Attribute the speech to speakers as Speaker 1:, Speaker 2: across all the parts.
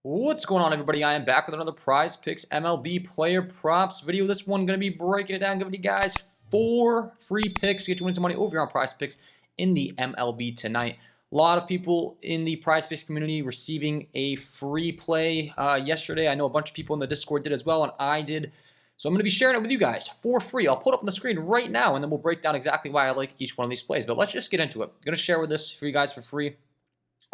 Speaker 1: What's going on, everybody? I am back with another Prizepicks MLB player props video. This one going to be breaking it down, giving you guys 4 free picks to get you win some money over here on Prizepicks in the MLB tonight. A lot of people in the Prizepicks community receiving a free play yesterday. I know a bunch of people in the Discord did as well, and I did. So I'm going to be sharing it with you guys for free. I'll put it up on the screen right now, and then we'll break down exactly why I like each one of these plays. But let's just get into it. I'm going to share with this for you guys for free.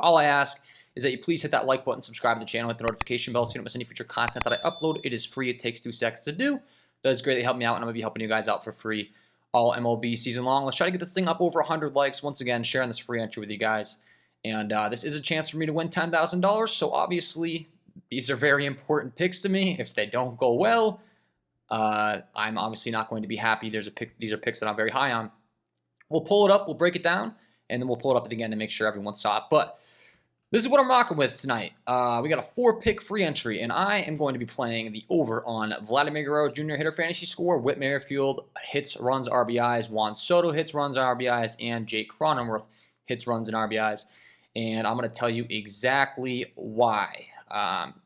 Speaker 1: All I ask is that you please hit that like button, subscribe to the channel, hit the notification bell so you don't miss any future content that I upload. It is free. It takes 2 seconds to do. It does greatly help me out, and I'm going to be helping you guys out for free all MLB season long. Let's try to get this thing up over 100 likes. Once again, sharing this free entry with you guys. And this is a chance for me to win $10,000. So obviously, these are very important picks to me. If they don't go well, I'm obviously not going to be happy. These are picks that I'm very high on. We'll pull it up. We'll break it down. And then we'll pull it up again to make sure everyone saw it. But this is what I'm rocking with tonight. We got a 4-pick free entry, and I am going to be playing the over on Vladimir Guerrero Jr. hitter fantasy score, Whit Merrifield hits, runs, RBIs, Juan Soto hits, runs, RBIs, and Jake Cronenworth hits, runs, and RBIs. And I'm going to tell you exactly why.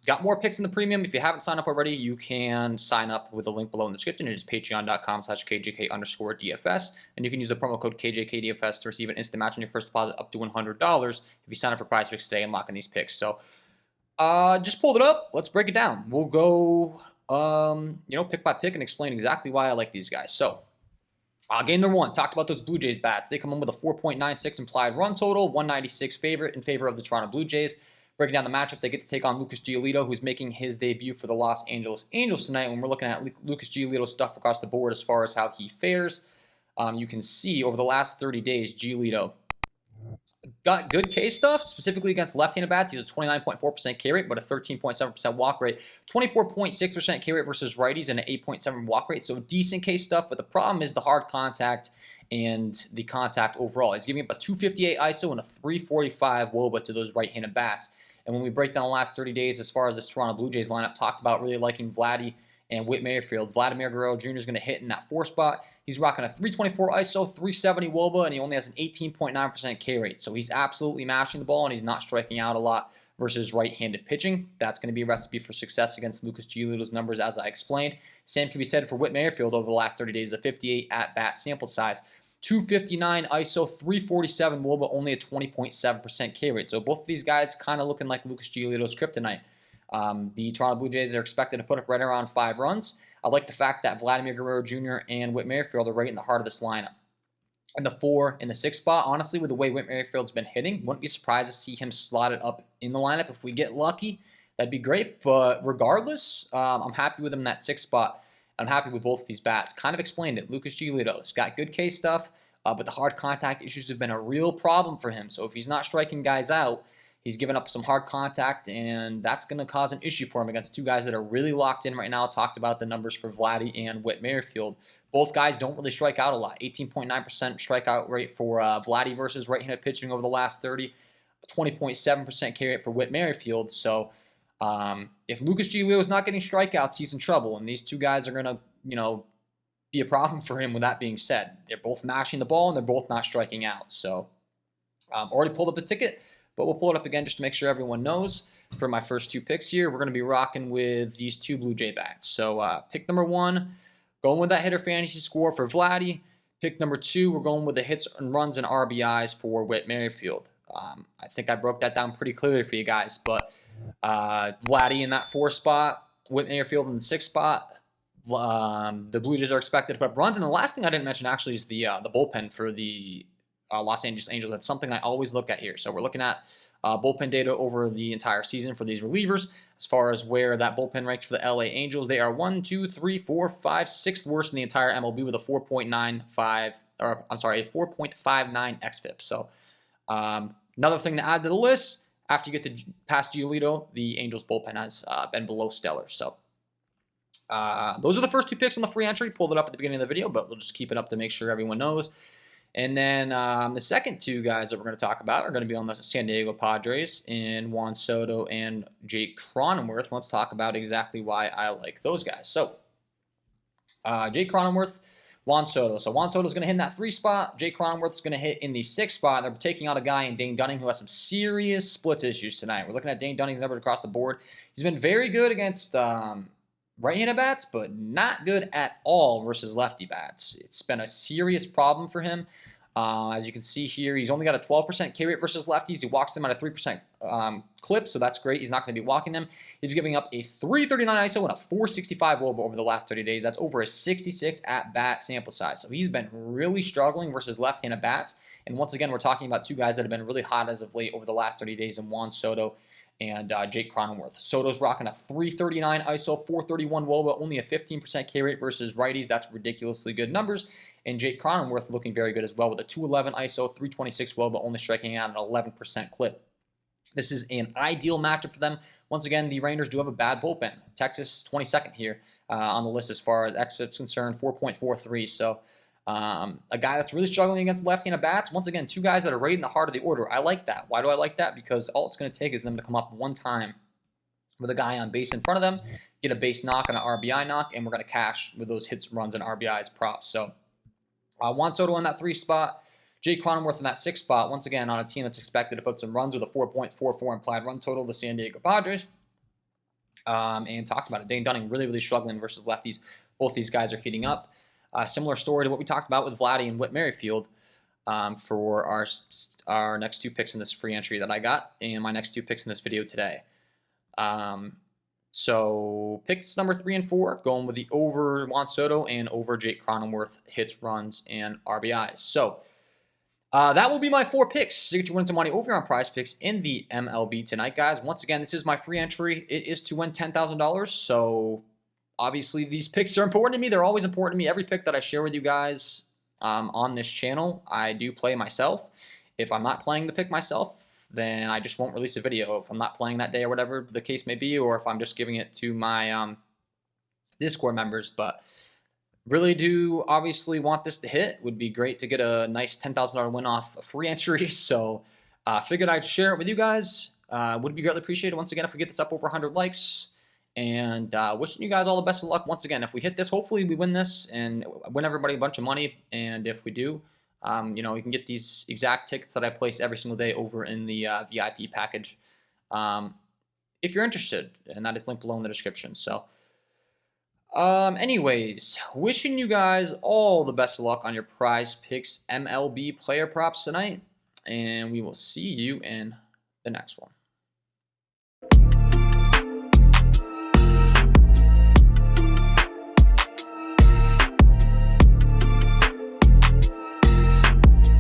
Speaker 1: Got more picks in the premium. If you haven't signed up already, you can sign up with the link below in the description. It is patreon.com/KJK_DFS. And you can use the promo code KJK DFS to receive an instant match on your first deposit up to $100 if you sign up for Prizepicks today and lock in these picks. So just pulled it up. Let's break it down. We'll go pick by pick and explain exactly why I like these guys. So game number 1, talked about those Blue Jays bats. They come in with a 4.96 implied run total, 196 favorite in favor of the Toronto Blue Jays. Breaking down the matchup, they get to take on Lucas Giolito, who's making his debut for the Los Angeles Angels tonight. When we're looking at Lucas Giolito's stuff across the board as far as how he fares, you can see over the last 30 days, Giolito got good K stuff, specifically against left-handed bats. He has a 29.4% K rate, but a 13.7% walk rate, 24.6% K rate versus righties, and an 8.7 walk rate. So decent K stuff, but the problem is the hard contact and the contact overall. He's giving up a 258 ISO and a 345 WOBA to those right-handed bats. And when we break down the last 30 days, as far as this Toronto Blue Jays lineup, talked about really liking Vladdy and Whit Merrifield. Vladimir Guerrero Jr. is going to hit in that 4 spot. He's rocking a 324 ISO, 370 WOBA, and he only has an 18.9% K rate. So he's absolutely mashing the ball, and he's not striking out a lot versus right-handed pitching. That's going to be a recipe for success against Lucas Giolito's numbers, as I explained. Same can be said for Whit Merrifield over the last 30 days, a 58 at-bat sample size. 259 ISO, 347 WOBA, only a 20.7% K rate. So both of these guys kind of looking like Lucas Giolito's kryptonite. The Toronto Blue Jays are expected to put up right around 5 runs. I like the fact that Vladimir Guerrero Jr. and Whit Merrifield are right in the heart of this lineup. In the 4 and the 6 spot, honestly, with the way Whit Merrifield's been hitting, wouldn't be surprised to see him slotted up in the lineup. If we get lucky, that'd be great. But regardless, I'm happy with him in that 6 spot. I'm happy with both of these bats. Kind of explained it. Lucas Giolito's got good K stuff, but the hard contact issues have been a real problem for him. So if he's not striking guys out, he's giving up some hard contact, and that's going to cause an issue for him against 2 guys that are really locked in right now. Talked about the numbers for Vladdy and Whit Merrifield. Both guys don't really strike out a lot. 18.9% strikeout rate for Vladdy versus right-handed pitching over the last 30. 20.7% K rate for Whit Merrifield. So if Lucas Giolito is not getting strikeouts, he's in trouble. And these 2 guys are going to, be a problem for him with that being said. They're both mashing the ball, and they're both not striking out. So already pulled up a ticket, but we'll pull it up again just to make sure everyone knows. For my first 2 picks here, we're going to be rocking with these 2 Blue Jay bats. So pick number 1, going with that hitter fantasy score for Vladdy. Pick number 2, we're going with the hits and runs and RBIs for Whit Merrifield. I think I broke that down pretty clearly for you guys, but Vladdy in that 4 spot, Whit Merrifield in the 6 spot. The Blue Jays are expected to put up runs. And the last thing I didn't mention actually is the bullpen for the Los Angeles Angels. That's something I always look at here. So we're looking at bullpen data over the entire season for these relievers. As far as where that bullpen ranks for the LA Angels, they are 1, 2, 3, 4, 5, 6th worst in the entire MLB with a 4.59 xFIP. So another thing to add to the list, after you get to past Giolito, the Angels bullpen has been below stellar. So those are the first 2 picks on the free entry. Pulled it up at the beginning of the video, but we'll just keep it up to make sure everyone knows. And then the second 2 guys that we're going to talk about are going to be on the San Diego Padres in Juan Soto and Jake Cronenworth. Let's talk about exactly why I like those guys. So Jake Cronenworth Juan Soto. So Juan Soto's going to hit in that 3 spot. Jake Cronenworth's going to hit in the 6 spot. They're taking out a guy in Dane Dunning who has some serious splits issues tonight. We're looking at Dane Dunning's numbers across the board. He's been very good against right-handed bats, but not good at all versus lefty bats. It's been a serious problem for him. As you can see here, he's only got a 12% K rate versus lefties. He walks them at a 3% clip, so that's great. He's not going to be walking them. He's giving up a 339 ISO and a 465 WOBA over the last 30 days. That's over a 66 at-bat sample size. So he's been really struggling versus left-handed bats. And once again, we're talking about 2 guys that have been really hot as of late over the last 30 days in Juan Soto and Jake Cronenworth. Soto's rocking a 339 ISO, 431 WOBA, only a 15% K rate versus righties. That's ridiculously good numbers. And Jake Cronenworth looking very good as well with a 211 ISO, 326 WOBA, only striking out an 11% clip. This is an ideal matchup for them. Once again, the Rangers do have a bad bullpen. Texas 22nd here on the list as far as xFIP is concerned, 4.43. So a guy that's really struggling against left-handed bats. Once again, 2 guys that are right in the heart of the order. I like that. Why do I like that? Because all it's going to take is them to come up one time with a guy on base in front of them, get a base knock and an RBI knock, and we're going to cash with those hits, runs, and RBIs props. So Juan Soto in that 3 spot, Jake Cronenworth in that 6 spot. Once again, on a team that's expected to put some runs with a 4.44 implied run total, the San Diego Padres. And talked about it. Dane Dunning really, really struggling versus lefties. Both these guys are heating up. Similar story to what we talked about with Vladdy and Whit Merrifield for our next 2 picks in this free entry that I got and my next 2 picks in this video today. So picks number 3 and 4, going with the over Juan Soto and over Jake Cronenworth hits, runs, and RBIs. So that will be my 4 picks to get you winning some money over on Prizepicks in the MLB tonight, guys. Once again, this is my free entry. It is to win $10,000. So obviously, these picks are important to me. They're always important to me. Every pick that I share with you guys on this channel, I do play myself. If I'm not playing the pick myself, then I just won't release a video. If I'm not playing that day or whatever the case may be, or if I'm just giving it to my Discord members. But really do obviously want this to hit. Would be great to get a nice $10,000 win off a free entry. So figured I'd share it with you guys. Would be greatly appreciated once again if we get this up over 100 likes. And wishing you guys all the best of luck. Once again, if we hit this, hopefully we win this and win everybody a bunch of money. And if we do, you know, you can get these exact tickets that I place every single day over in the VIP package if you're interested. And that is linked below in the description. So anyways, wishing you guys all the best of luck on your Prizepicks MLB player props tonight. And we will see you in the next one.